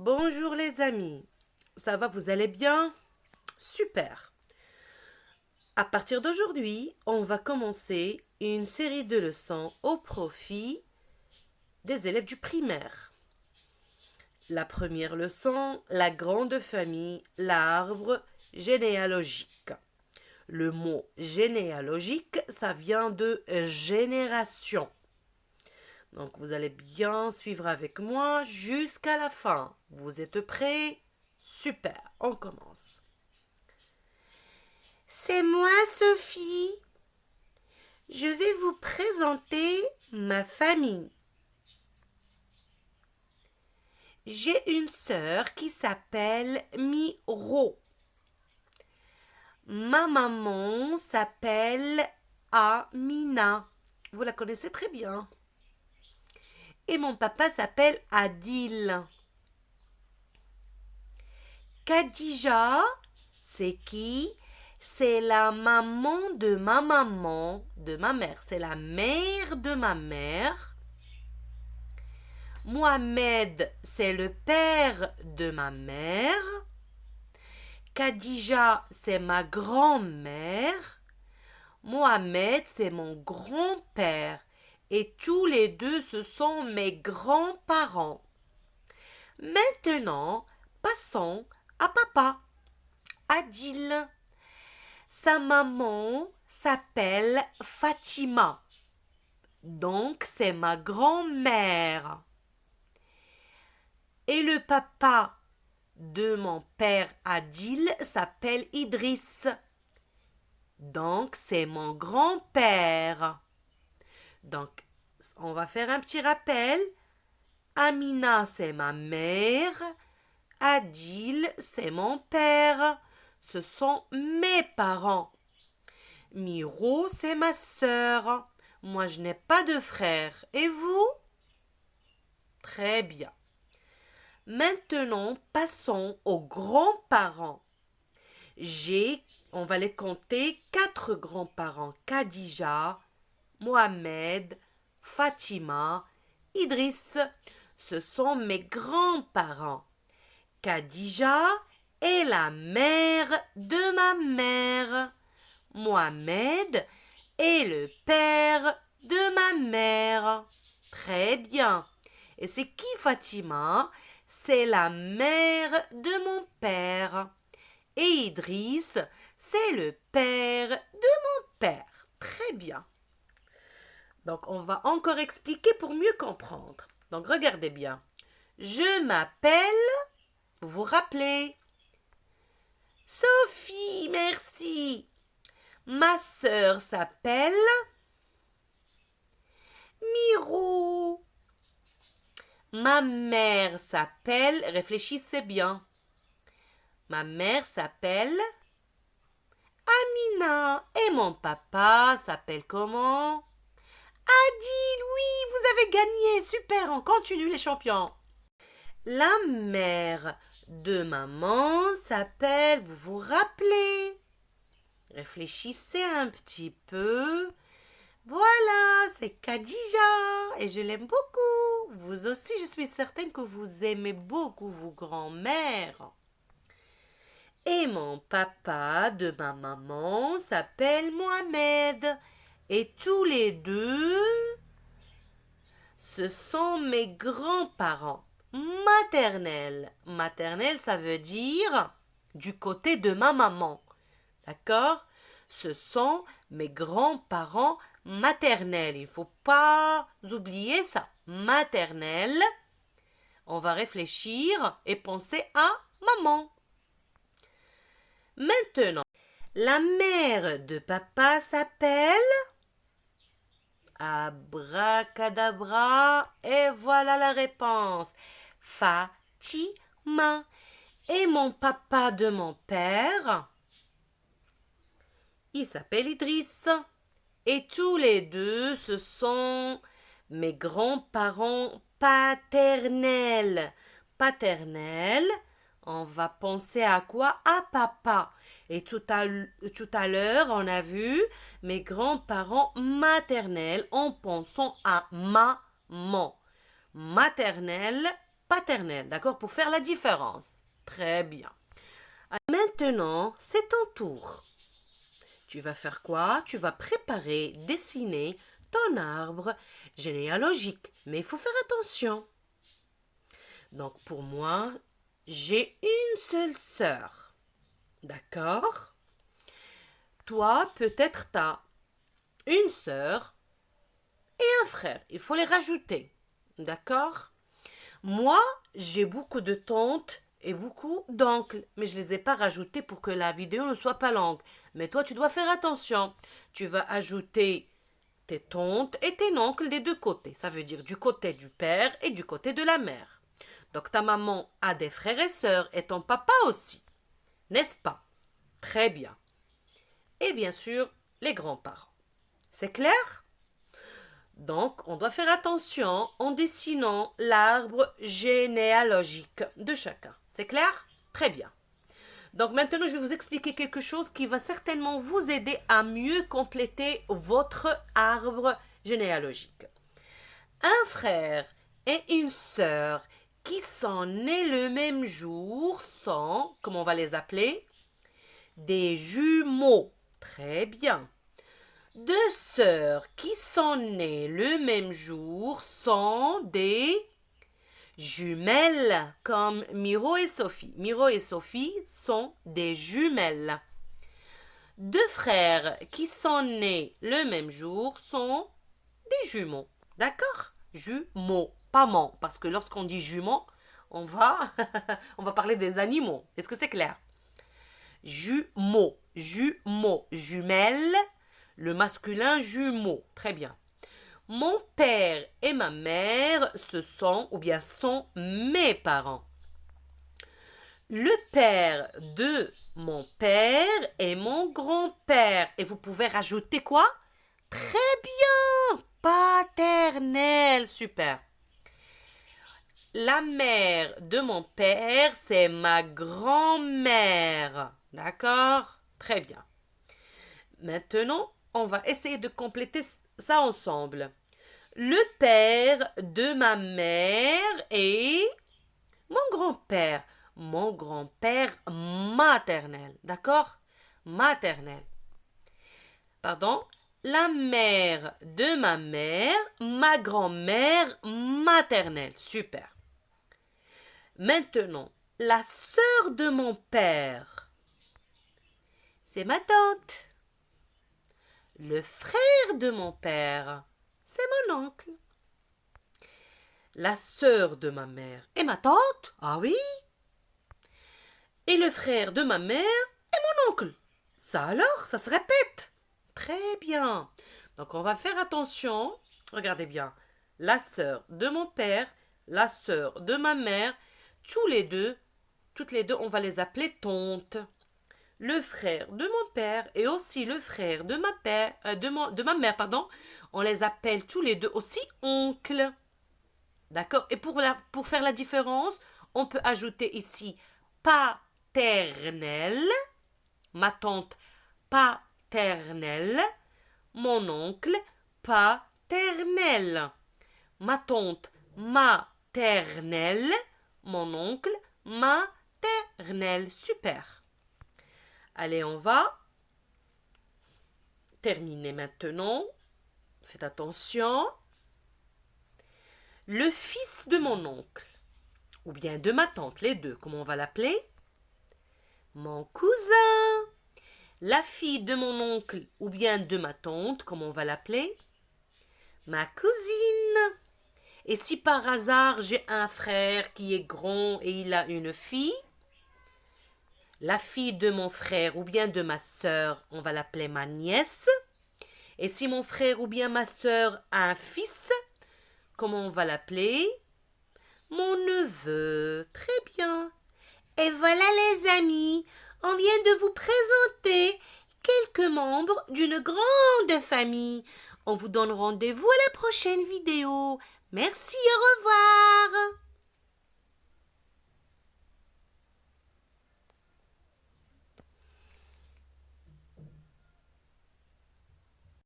Bonjour les amis, ça va, vous allez bien? Super. À partir d'aujourd'hui, on va commencer une série de leçons au profit des élèves du primaire. La première leçon, la grande famille, l'arbre généalogique. Le mot généalogique, ça vient de génération. Donc vous allez bien suivre avec moi jusqu'à la fin. Vous êtes prêts? Super, on commence. C'est moi, Sophie. Je vais vous présenter ma famille. J'ai une sœur qui s'appelle Miro. Ma maman s'appelle Amina. Vous la connaissez très bien. Et mon papa s'appelle Adil. Khadija, c'est qui? C'est la maman de ma mère. C'est la mère de ma mère. Mohamed, c'est le père de ma mère. Khadija, c'est ma grand-mère. Mohamed, c'est mon grand-père. Et tous les deux, ce sont mes grands-parents. Maintenant, passons à papa, Adil. Sa maman s'appelle Fatima. Donc, c'est ma grand-mère. Et le papa de mon père Adil s'appelle Idriss. Donc, c'est mon grand-père. Donc, on va faire un petit rappel. Amina, c'est ma mère. Adil, c'est mon père. Ce sont mes parents. Miro, c'est ma sœur. Moi, je n'ai pas de frère. Et vous? Très bien. Maintenant, passons aux grands-parents. On va les compter, 4 grands-parents. Khadija, Mohamed, Fatima, Idriss. Ce sont mes grands-parents. Khadija est la mère de ma mère. Mohamed est le père de ma mère. Très bien. Et c'est qui Fatima? C'est la mère de mon père. Et Idriss, c'est le père de mon père. Très bien. Donc, on va encore expliquer pour mieux comprendre. Donc, regardez bien. Je m'appelle, vous vous rappelez? Sophie, merci. Ma sœur s'appelle Miro. Ma mère s'appelle, réfléchissez bien. Ma mère s'appelle Amina. Et mon papa s'appelle comment? Adil, oui, vous avez gagné. Super, on continue les champions. La mère de maman s'appelle, vous vous rappelez? Réfléchissez un petit peu. Voilà, c'est Khadija et je l'aime beaucoup. Vous aussi, je suis certaine que vous aimez beaucoup vos grands-mères. Et mon papa de ma maman s'appelle Mohamed. Et tous les deux, ce sont mes grands-parents maternels. Maternel, ça veut dire du côté de ma maman. D'accord? Ce sont mes grands-parents maternels. Il ne faut pas oublier ça. Maternel. On va réfléchir et penser à maman. Maintenant, la mère de papa s'appelle Abracadabra. Et voilà la réponse. Fatima. Et mon papa de mon père, il s'appelle Idriss. Et tous les deux, ce sont mes grands-parents paternels. Paternels, on va penser à quoi? À papa. Et tout à l'heure, on a vu mes grands-parents maternels en pensant à maman. Maternelle, paternel, d'accord? Pour faire la différence. Très bien. Maintenant, c'est ton tour. Tu vas faire quoi? Tu vas préparer, dessiner ton arbre généalogique. Mais il faut faire attention. Donc pour moi, j'ai une seule sœur. D'accord? Toi, peut-être t'as une sœur et un frère. Il faut les rajouter. D'accord? Moi, j'ai beaucoup de tantes et beaucoup d'oncles, mais je ne les ai pas rajoutés pour que la vidéo ne soit pas longue. Mais toi, tu dois faire attention. Tu vas ajouter tes tantes et tes oncles des deux côtés. Ça veut dire du côté du père et du côté de la mère. Donc ta maman a des frères et sœurs et ton papa aussi. N'est-ce pas? Très bien. Et bien sûr, les grands-parents. C'est clair? Donc, on doit faire attention en dessinant l'arbre généalogique de chacun. C'est clair? Très bien. Donc maintenant, je vais vous expliquer quelque chose qui va certainement vous aider à mieux compléter votre arbre généalogique. Un frère et une sœur qui sont nés le même jour sont, comment on va les appeler? Des jumeaux. Très bien. Deux sœurs qui sont nées le même jour sont des jumelles, comme Miro et Sophie. Miro et Sophie sont des jumelles. Deux frères qui sont nés le même jour sont des jumeaux. D'accord? Jumeaux, pas mon, parce que lorsqu'on dit jumeaux, on va parler des animaux. Est-ce que c'est clair? Jumeaux, jumeaux, jumelles, le masculin jumeaux. Très bien. Mon père et ma mère, ce sont ou bien sont mes parents. Le père de mon père est mon grand-père. Et vous pouvez rajouter quoi? Très bien! Paternel, super. La mère de mon père, c'est ma grand-mère. D'accord? Très bien. Maintenant, on va essayer de compléter ça ensemble. Le père de ma mère est mon grand-père. Mon grand-père maternel. D'accord? Maternel. Pardon? La mère de ma mère, ma grand-mère maternelle. Super. Maintenant, la sœur de mon père, c'est ma tante. Le frère de mon père, c'est mon oncle. La sœur de ma mère et ma tante, ah oui. Et le frère de ma mère et mon oncle. Ça alors, ça se répète. Très bien. Donc on va faire attention. Regardez bien. La sœur de mon père, la sœur de ma mère, toutes les deux, on va les appeler tantes. Le frère de mon père et aussi le frère de ma mère, pardon, on les appelle tous les deux aussi oncles. D'accord? Et pour faire la différence, on peut ajouter ici paternel, ma tante paternelle, mon oncle paternel, ma tante maternelle, mon oncle maternel. Super. Allez, on va terminer maintenant. Faites attention. Le fils de mon oncle, ou bien de ma tante, les deux, comment on va l'appeler? Mon cousin. La fille de mon oncle, ou bien de ma tante, comment on va l'appeler? Ma cousine. Et si par hasard j'ai un frère qui est grand et il a une fille, la fille de mon frère ou bien de ma sœur, on va l'appeler ma nièce. Et si mon frère ou bien ma sœur a un fils, comment on va l'appeler? Mon neveu. Très bien. Et voilà les amis, on vient de vous présenter quelques membres d'une grande famille. On vous donne rendez-vous à la prochaine vidéo. Merci, au revoir.